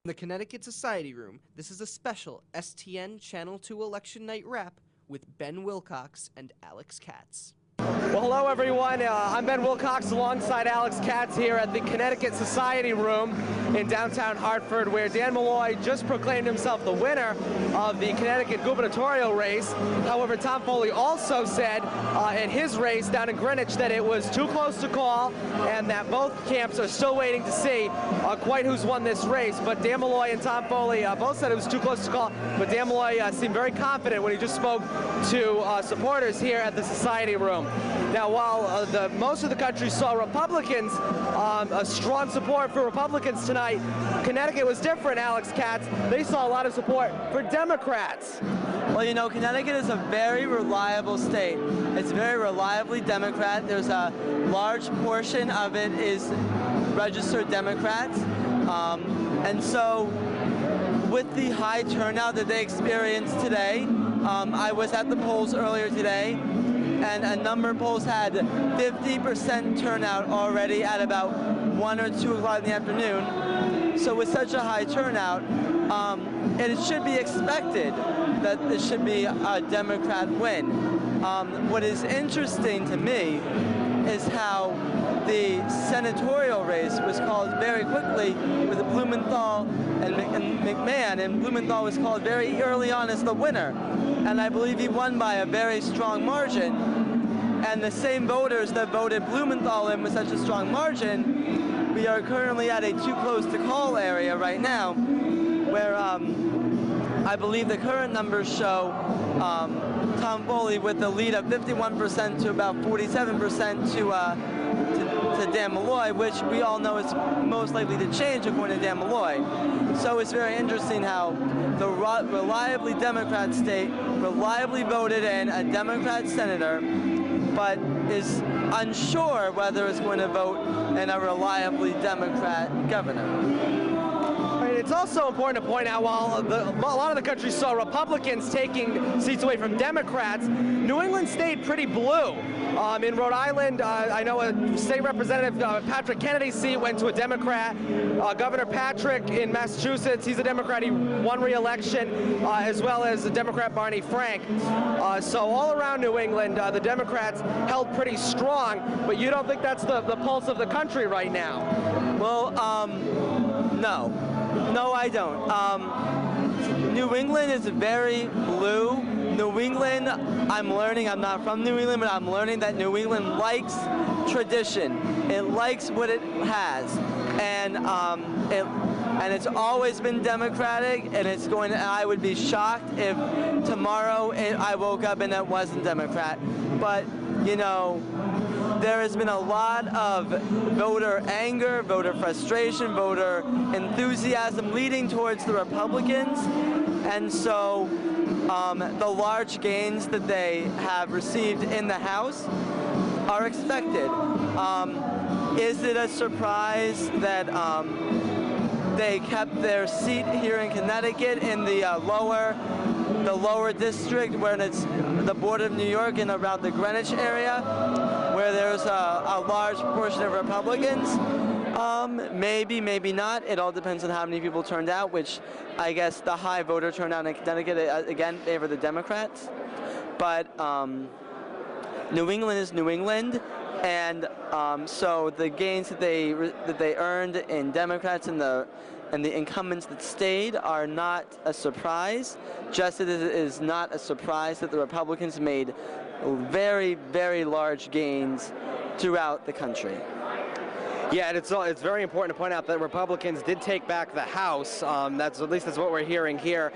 The Connecticut Society Room, this is a special STN Channel 2 Election Night Wrap with Ben Wilcox and Alex Katz. Well, hello everyone. I'm Ben Wilcox alongside Alex Katz here at the Connecticut Society Room in downtown Hartford, where Dannel Malloy just proclaimed himself the winner of the Connecticut gubernatorial race. However, Tom Foley also said in his race down in Greenwich that it was too close to call and that both camps are still waiting to see quite who's won this race. But Dannel Malloy and Tom Foley both said it was too close to call, but Dannel Malloy seemed very confident when he just spoke to supporters here at the Society Room. Now, while most of the country saw Republicans, a strong support for Republicans tonight, Connecticut was different, Alex Katz. They saw a lot of support for Democrats. Well, you know, Connecticut is a very reliable state. It's very reliably Democrat. There's a large portion of it is registered Democrats. And so with the high turnout that they experienced today, I was at the polls earlier today, and a number of polls had 50% turnout already at about 1 or 2 o'clock in the afternoon. So with such a high turnout, it should be expected that it should be a Democrat win. What is interesting to me is how the senatorial race was called very quickly with Blumenthal and McMahon, and Blumenthal was called very early on as the winner. And I believe he won by a very strong margin. And the same voters that voted Blumenthal in with such a strong margin, we are currently at a too close to call area right now, where I believe the current numbers show Tom Foley with the lead of 51% to about 47% to Dannel Malloy, which we all know is most likely to change according to Dannel Malloy. So it's very interesting how the reliably Democrat state reliably voted in a Democrat senator, but is unsure whether it's going to vote in a reliably Democrat governor. It's also important to point out, while a lot of the country saw Republicans taking seats away from Democrats, New England stayed pretty blue. In Rhode Island, I know a state representative, Patrick Kennedy's seat went to a Democrat. Governor Patrick in Massachusetts, he's a Democrat. He won re-election, as well as the Democrat Barney Frank. So all around New England, the Democrats held pretty strong, but you don't think that's the pulse of the country right now? Well, no. No, I don't. New England is very blue. New England, I'm learning, I'm not from New England, but I'm learning that New England likes tradition. It likes what it has. And it's always been Democratic, and it's going to, I would be shocked if tomorrow I woke up and it wasn't Democrat. But, you know, there has been a lot of voter anger, voter frustration, voter enthusiasm leading towards the Republicans, and so the large gains that they have received in the House are expected. Is it a surprise that they kept their seat here in Connecticut in the lower district, where it's the border of New York and around the Greenwich area, where there's a large portion of Republicans? Maybe, maybe not. It all depends on how many people turned out, which I guess the high voter turnout in Connecticut, again, favor the Democrats. But New England is New England, and so the gains that they earned in Democrats and the incumbents that stayed are not a surprise, just as it is not a surprise that the Republicans made very, very large gains throughout the country. Yeah, and it's very important to point out that Republicans did take back the House. At least that's what we're hearing here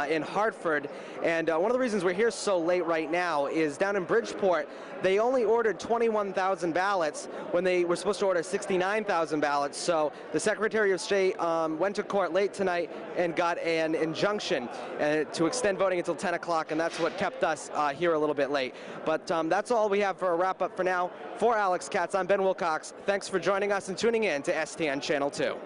in Hartford. And one of the reasons we're here so late right now is down in Bridgeport, they only ordered 21,000 ballots when they were supposed to order 69,000 ballots. So the Secretary of State went to court late tonight and got an injunction to extend voting until 10 o'clock, and that's what kept us here a little bit late. But that's all we have for a wrap-up for now. For Alex Katz, I'm Ben Wilcox. Thanks for joining us and tuning in to STN Channel 2.